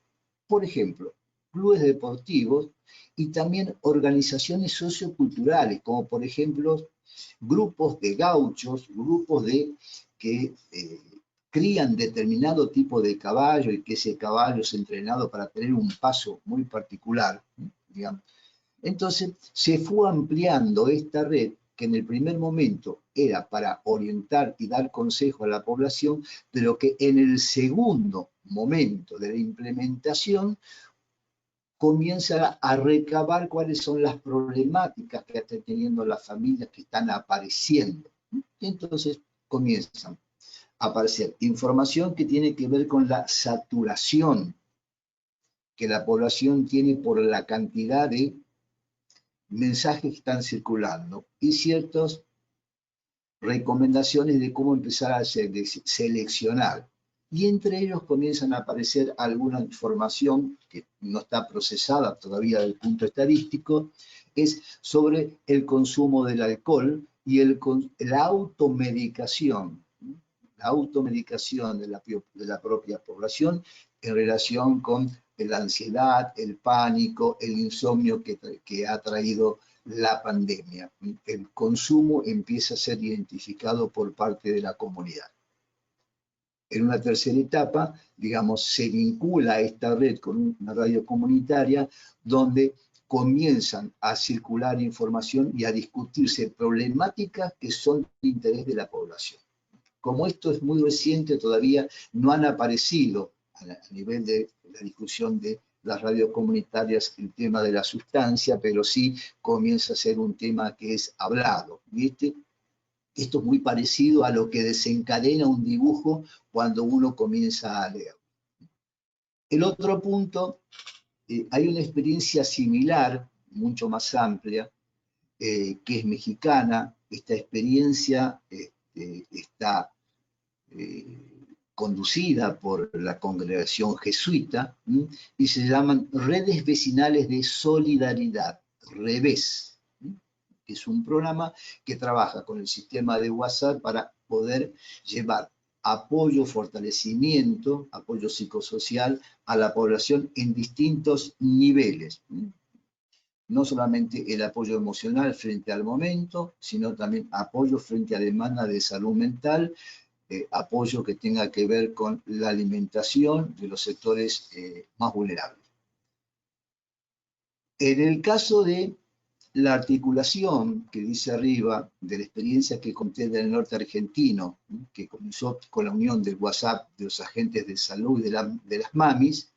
[SPEAKER 2] Por ejemplo, clubes deportivos y también organizaciones socioculturales, como por ejemplo grupos de gauchos, grupos que crían determinado tipo de caballo y que ese caballo es entrenado para tener un paso muy particular, digamos. Entonces se fue ampliando esta red que en el primer momento era para orientar y dar consejo a la población, pero que en el segundo momento de la implementación comienza a recabar cuáles son las problemáticas que están teniendo las familias que están apareciendo. Y entonces comienzan a aparecer información que tiene que ver con la saturación que la población tiene por la cantidad de mensajes que están circulando y ciertas recomendaciones de cómo empezar a seleccionar. Y entre ellos comienzan a aparecer alguna información que no está procesada todavía desde el punto estadístico, es sobre el consumo del alcohol y la automedicación de la propia población en relación con la ansiedad, el pánico, el insomnio que ha traído la pandemia. El consumo empieza a ser identificado por parte de la comunidad. En una tercera etapa, digamos, se vincula esta red con una radio comunitaria donde comienzan a circular información y a discutirse problemáticas que son de interés de la población. Como esto es muy reciente, todavía no han aparecido a nivel de la discusión de las radios comunitarias el tema de la sustancia, pero sí comienza a ser un tema que es hablado, ¿viste? Esto es muy parecido a lo que desencadena un dibujo cuando uno comienza a leer. El otro punto, hay una experiencia similar, mucho más amplia, que es mexicana. Esta experiencia está conducida por la congregación jesuita y se llaman Redes Vecinales de Solidaridad, REVES, que es un programa que trabaja con el sistema de WhatsApp para poder llevar apoyo, fortalecimiento, apoyo psicosocial a la población en distintos niveles. No solamente el apoyo emocional frente al momento, sino también apoyo frente a demanda de salud mental, apoyo que tenga que ver con la alimentación de los sectores más vulnerables. En el caso de la articulación que dice arriba, de la experiencia que conté del norte argentino, que comenzó con la unión del WhatsApp de los agentes de salud y de las MAMIs,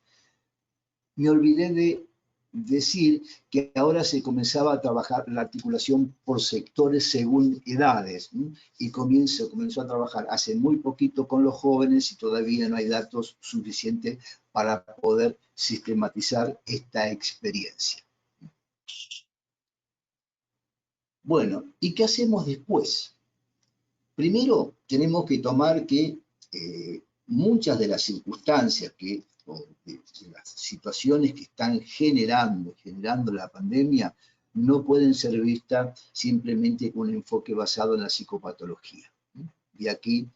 [SPEAKER 2] me olvidé de decir que ahora se comenzaba a trabajar la articulación por sectores según edades, y comenzó a trabajar hace muy poquito con los jóvenes y todavía no hay datos suficientes para poder sistematizar esta experiencia. Bueno, ¿y qué hacemos después? Primero, tenemos que tomar que muchas de las circunstancias o de las situaciones que están generando la pandemia no pueden ser vistas simplemente con un enfoque basado en la psicopatología. Y aquí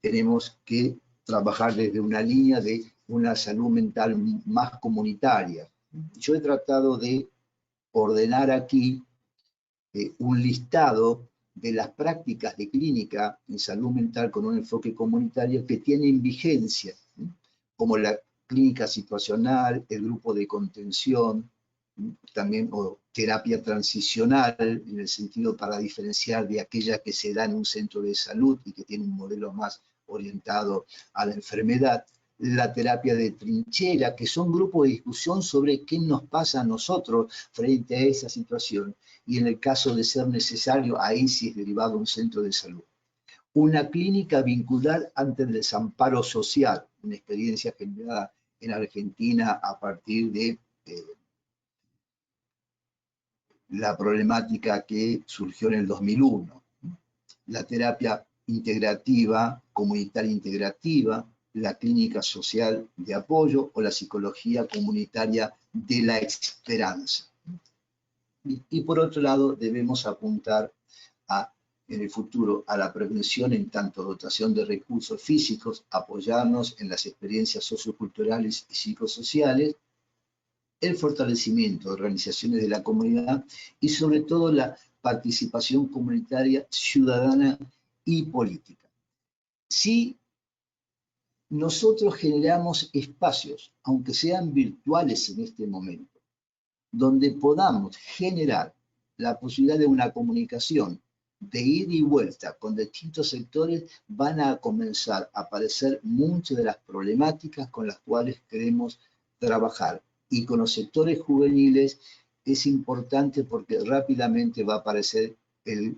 [SPEAKER 2] tenemos que trabajar desde una línea de una salud mental más comunitaria. Yo he tratado de ordenar aquí un listado de las prácticas de clínica en salud mental con un enfoque comunitario que tienen vigencia, como la clínica situacional, el grupo de contención, también o terapia transicional, en el sentido para diferenciar de aquella que se da en un centro de salud y que tiene un modelo más orientado a la enfermedad, la terapia de trinchera, que son grupos de discusión sobre qué nos pasa a nosotros frente a esa situación, y en el caso de ser necesario, ahí sí es derivado a un centro de salud. Una clínica vincular ante el desamparo social, una experiencia generada en Argentina a partir de la problemática que surgió en el 2001. La terapia integrativa, comunitaria integrativa, la clínica social de apoyo o la psicología comunitaria de la esperanza. Y por otro lado, debemos apuntar en el futuro a la prevención en tanto dotación de recursos físicos, apoyarnos en las experiencias socioculturales y psicosociales, el fortalecimiento de organizaciones de la comunidad y sobre todo la participación comunitaria, ciudadana y política. Si nosotros generamos espacios, aunque sean virtuales en este momento, donde podamos generar la posibilidad de una comunicación de ida y vuelta con distintos sectores, van a comenzar a aparecer muchas de las problemáticas con las cuales queremos trabajar. Y con los sectores juveniles es importante porque rápidamente va a aparecer el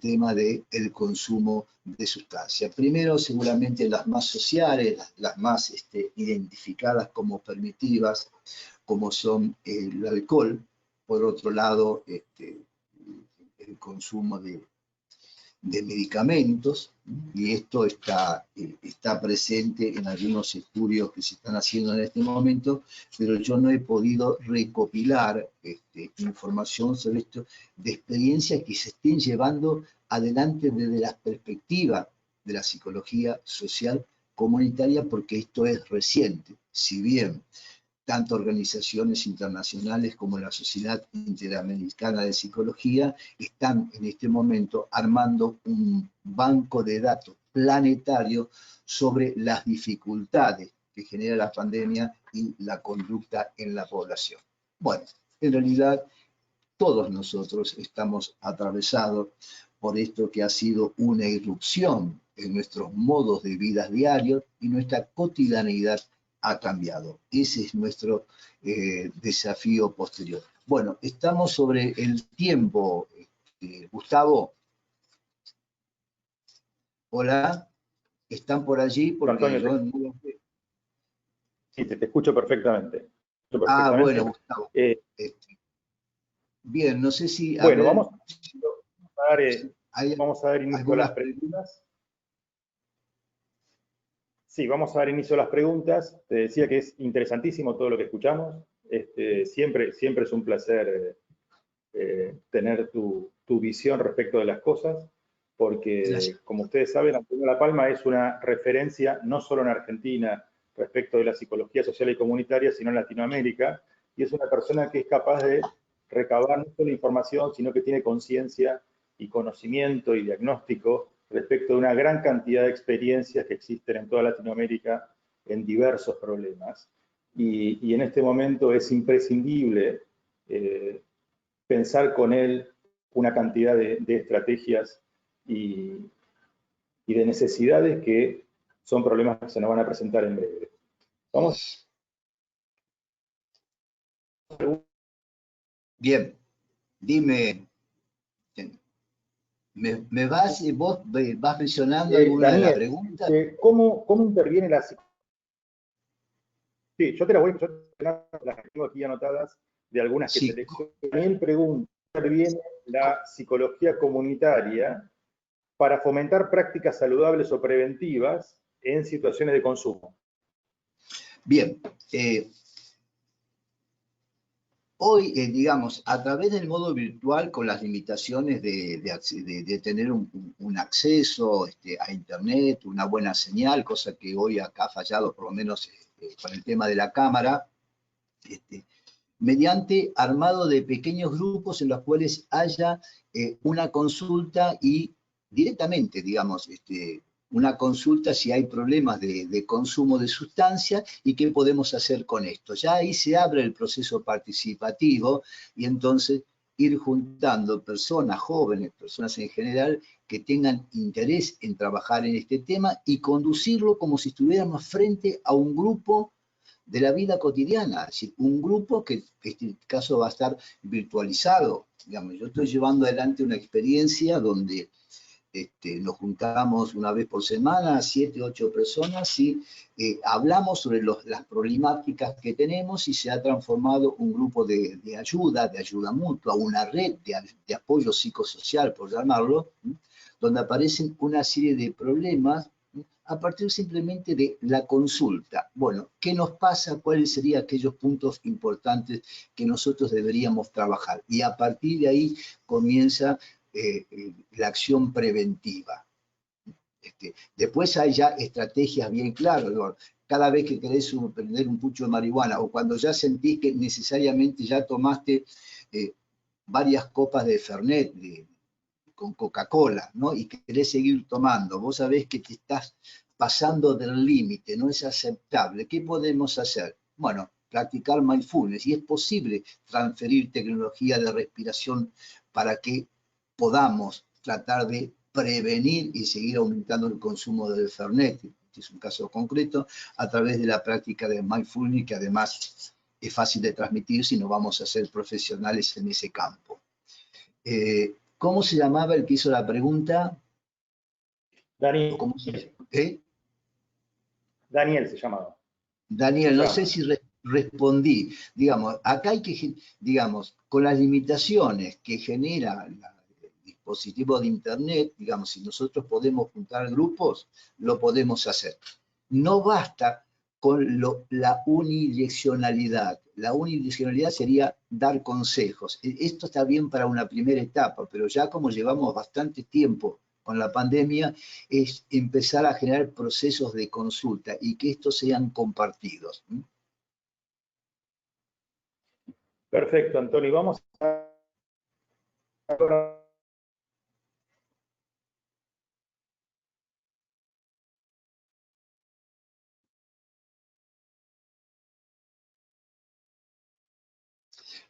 [SPEAKER 2] tema del consumo de sustancias. Primero, seguramente las más sociales, las más identificadas como permitidas, como son el alcohol. Por otro lado, el consumo de medicamentos, y esto está presente en algunos estudios que se están haciendo en este momento, pero yo no he podido recopilar información sobre esto, de experiencias que se estén llevando adelante desde la perspectiva de la psicología social comunitaria, porque esto es reciente. Si bien tanto organizaciones internacionales como la Sociedad Interamericana de Psicología están en este momento armando un banco de datos planetario sobre las dificultades que genera la pandemia y la conducta en la población. Bueno, en realidad todos nosotros estamos atravesados por esto que ha sido una irrupción en nuestros modos de vida diarios y nuestra cotidianeidad ha cambiado. Ese es nuestro desafío posterior. Bueno, estamos sobre el tiempo. Gustavo. Hola. ¿Están por allí? Porque
[SPEAKER 1] Antonio,
[SPEAKER 2] yo no los veo.
[SPEAKER 1] Sí, te escucho perfectamente.
[SPEAKER 2] Bueno, Gustavo. Bien, no sé si...
[SPEAKER 1] Bueno,
[SPEAKER 2] ver,
[SPEAKER 1] vamos a dar inicio a las preguntas. Sí, vamos a dar inicio a las preguntas. Te decía que es interesantísimo todo lo que escuchamos. Siempre es un placer tener tu visión respecto de las cosas, porque,
[SPEAKER 2] gracias,
[SPEAKER 1] como ustedes saben, Antonio La Palma es una referencia no solo en Argentina respecto de la psicología social y comunitaria, sino en Latinoamérica, y es una persona que es capaz de recabar no solo información, sino que tiene conciencia y conocimiento y diagnóstico respecto de una gran cantidad de experiencias que existen en toda Latinoamérica en diversos problemas. Y en este momento es imprescindible pensar con él una cantidad de estrategias y de necesidades que son problemas que se nos van a presentar en breve. Vamos.
[SPEAKER 2] Bien, dime, vos vas mencionando alguna de las
[SPEAKER 1] Daniel,
[SPEAKER 2] preguntas?
[SPEAKER 1] ¿cómo interviene la psicología? Sí, yo las tengo aquí anotadas de algunas que
[SPEAKER 2] Sí,
[SPEAKER 1] seleccioné. Daniel pregunta, ¿cómo interviene la psicología comunitaria para fomentar prácticas saludables o preventivas en situaciones de consumo?
[SPEAKER 2] bien. Hoy, digamos, a través del modo virtual, con las limitaciones de tener un acceso a Internet, una buena señal, cosa que hoy acá ha fallado, por lo menos con el tema de la cámara, mediante armado de pequeños grupos en los cuales haya una consulta y directamente, digamos, una consulta si hay problemas de consumo de sustancias y qué podemos hacer con esto. Ya ahí se abre el proceso participativo y entonces ir juntando personas jóvenes, personas en general, que tengan interés en trabajar en este tema y conducirlo como si estuviéramos frente a un grupo de la vida cotidiana, es decir, un grupo que en este caso va a estar virtualizado. Digamos, yo estoy llevando adelante una experiencia donde nos juntamos una vez por semana, 7, 8 personas, y hablamos sobre las problemáticas que tenemos y se ha transformado un grupo de ayuda mutua, una red de apoyo psicosocial, por llamarlo, donde aparecen una serie de problemas a partir simplemente de la consulta. Bueno, ¿qué nos pasa? ¿Cuáles serían aquellos puntos importantes que nosotros deberíamos trabajar? Y a partir de ahí comienza la acción preventiva. Después hay ya estrategias bien claras, ¿no? Cada vez que querés prender un pucho de marihuana o cuando ya sentís que necesariamente ya tomaste varias copas de Fernet, con Coca-Cola, ¿no? Y querés seguir tomando, vos sabés que te estás pasando del límite, no es aceptable. ¿Qué podemos hacer? Bueno, practicar mindfulness y es posible transferir tecnología de respiración para que podamos tratar de prevenir y seguir aumentando el consumo del Fernet, este es un caso concreto, a través de la práctica de mindfulness, que además es fácil de transmitir si no vamos a ser profesionales en ese campo. ¿Cómo se llamaba el que hizo la pregunta?
[SPEAKER 1] Daniel, Daniel se llamaba.
[SPEAKER 2] Daniel, no sé si respondí. Digamos, acá hay que, digamos, con las limitaciones que genera el dispositivo de Internet, digamos, si nosotros podemos juntar grupos, lo podemos hacer. No basta con la unidireccionalidad. La unidireccionalidad sería dar consejos. Esto está bien para una primera etapa, pero ya como llevamos bastante tiempo con la pandemia, es empezar a generar procesos de consulta y que estos sean compartidos.
[SPEAKER 1] Perfecto, Antonio. Vamos a...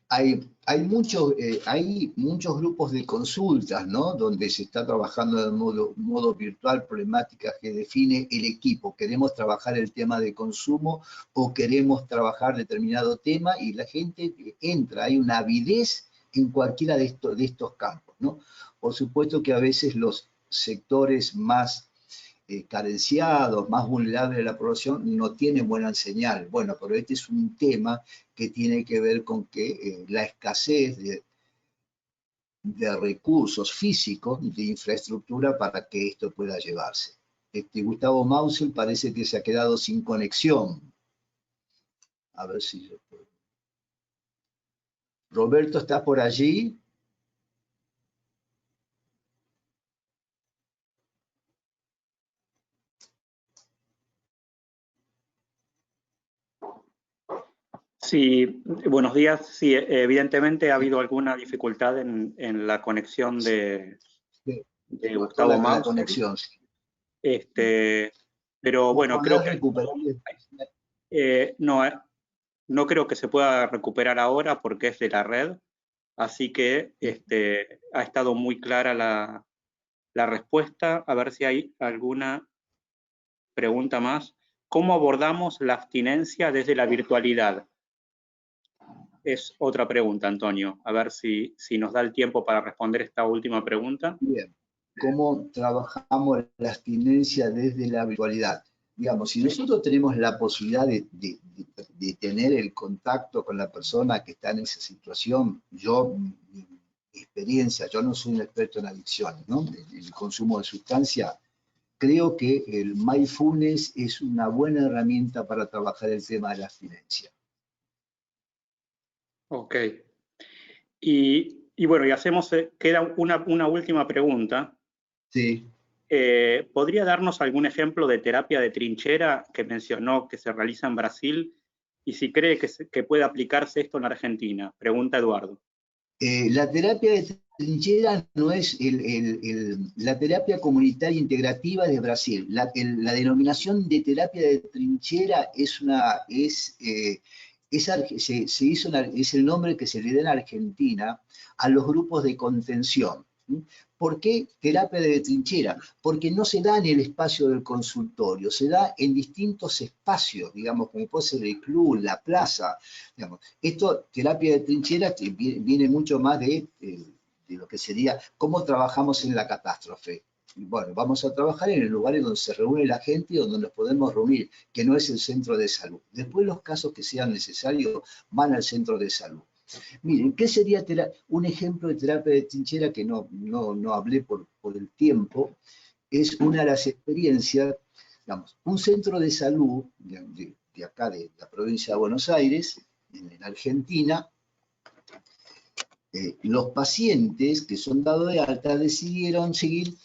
[SPEAKER 2] Hay muchos grupos de consultas, ¿no? Donde se está trabajando de modo virtual problemáticas que define el equipo. Queremos trabajar el tema de consumo o queremos trabajar determinado tema y la gente entra. Hay una avidez en cualquiera de estos campos, ¿no? Por supuesto que a veces los sectores más carenciados, más vulnerables de la población, no tienen buena señal. Bueno, pero este es un tema que tiene que ver con que la escasez de recursos físicos, de infraestructura para que esto pueda llevarse. Gustavo Mausel parece que se ha quedado sin conexión. A ver si yo puedo. Roberto, ¿está por allí?
[SPEAKER 3] Sí, buenos días. Sí, evidentemente ha habido alguna dificultad en la conexión de de Gustavo
[SPEAKER 2] la
[SPEAKER 3] Mausel.
[SPEAKER 2] conexión.
[SPEAKER 3] Pero bueno, creo que
[SPEAKER 2] no,
[SPEAKER 3] no creo que se pueda recuperar ahora porque es de la red, así que ha estado muy clara la respuesta. A ver si hay alguna pregunta más. ¿Cómo abordamos la abstinencia desde la virtualidad? Es otra pregunta, Antonio. A ver si nos da el tiempo para responder esta última pregunta.
[SPEAKER 2] Bien. ¿Cómo trabajamos la abstinencia desde la virtualidad? Digamos, si nosotros tenemos la posibilidad de tener el contacto con la persona que está en esa situación, mi experiencia, yo no soy un experto en adicciones, ¿no? El consumo de sustancia, creo que el mindfulness es una buena herramienta para trabajar el tema de la abstinencia.
[SPEAKER 3] Ok. Y bueno, queda una última pregunta.
[SPEAKER 2] Sí.
[SPEAKER 3] ¿Podría darnos algún ejemplo de terapia de trinchera que mencionó que se realiza en Brasil y si cree que puede aplicarse esto en Argentina? Pregunta Eduardo.
[SPEAKER 2] La terapia de trinchera no es la terapia comunitaria integrativa de Brasil. La denominación de terapia de trinchera es el nombre que se le da en Argentina a los grupos de contención. ¿Por qué terapia de trinchera? Porque no se da en el espacio del consultorio, se da en distintos espacios, digamos, como puede ser el club, la plaza. Digamos. Esto, terapia de trinchera, que viene mucho más de lo que sería cómo trabajamos en la catástrofe. Bueno, vamos a trabajar en el lugar donde se reúne la gente y donde nos podemos reunir, que no es el centro de salud. Después los casos que sean necesarios van al centro de salud. Miren, ¿qué sería un ejemplo de terapia de trinchera que no hablé por el tiempo? Es una de las experiencias, digamos, un centro de salud de acá, de la provincia de Buenos Aires, en Argentina, los pacientes que son dados de alta decidieron seguir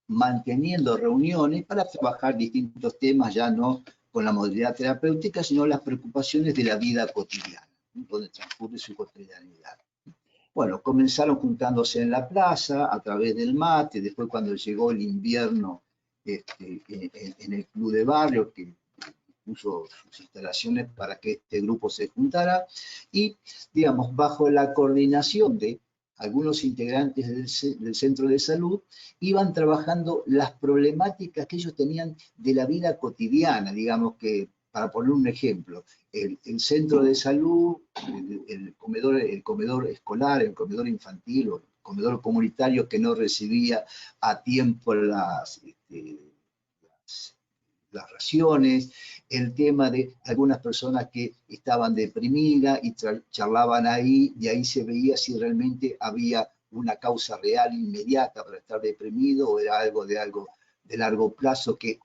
[SPEAKER 2] manteniendo reuniones para trabajar distintos temas, ya no con la modalidad terapéutica, sino las preocupaciones de la vida cotidiana, donde transcurre su cotidianidad. Bueno, comenzaron juntándose en la plaza a través del mate, después cuando llegó el invierno en el club de barrio, que puso sus instalaciones para que este grupo se juntara, y, digamos, bajo la coordinación de algunos integrantes del centro de salud, iban trabajando las problemáticas que ellos tenían de la vida cotidiana, digamos que, para poner un ejemplo, el centro de salud, el comedor escolar, el comedor infantil o el comedor comunitario que no recibía a tiempo las raciones, el tema de algunas personas que estaban deprimidas y charlaban ahí, y ahí se veía si realmente había una causa real inmediata para estar deprimido o era algo de largo plazo que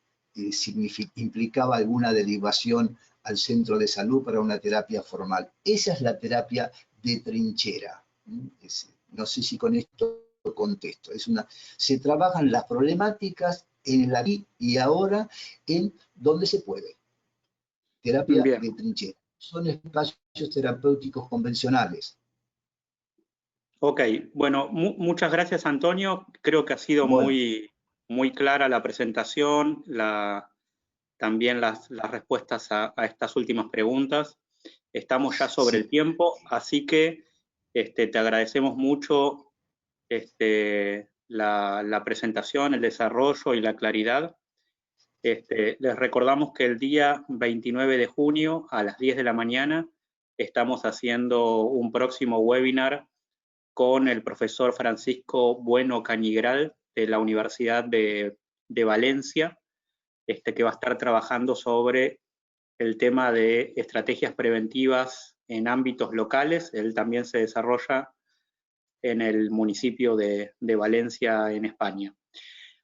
[SPEAKER 2] implicaba alguna derivación al centro de salud para una terapia formal. Esa es la terapia de trinchera. No sé si con esto contesto. Se trabajan las problemáticas en el aquí y ahora en donde se puede. Terapia de trinchera. Son espacios terapéuticos convencionales.
[SPEAKER 3] Ok, bueno, muchas gracias, Antonio. Creo que ha sido muy clara la presentación, también las respuestas a estas últimas preguntas. Estamos ya sobre el tiempo, así que te agradecemos mucho la presentación, el desarrollo y la claridad. Les recordamos que el día 29 de junio a las 10 de la mañana estamos haciendo un próximo webinar con el profesor Francisco Bueno Cañigral de la Universidad de Valencia, que va a estar trabajando sobre el tema de estrategias preventivas en ámbitos locales. Él también se desarrolla en el municipio de Valencia, en España.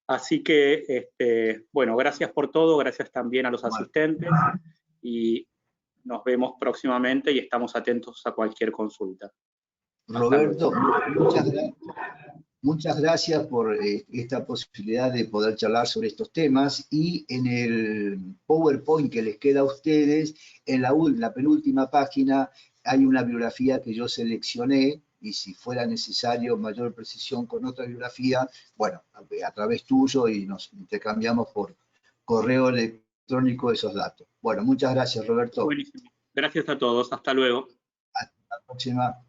[SPEAKER 3] Así que, bueno, gracias por todo, gracias también a los asistentes y nos vemos próximamente y estamos atentos a cualquier consulta.
[SPEAKER 2] Roberto, muchas gracias por esta posibilidad de poder charlar sobre estos temas, y en el PowerPoint que les queda a ustedes, en la penúltima página hay una bibliografía que yo seleccioné y si fuera necesario mayor precisión con otra bibliografía, bueno, a través tuyo y nos intercambiamos por correo electrónico esos datos. Bueno, muchas gracias, Roberto.
[SPEAKER 3] Buenísimo. Gracias a todos. Hasta luego.
[SPEAKER 2] Hasta la próxima.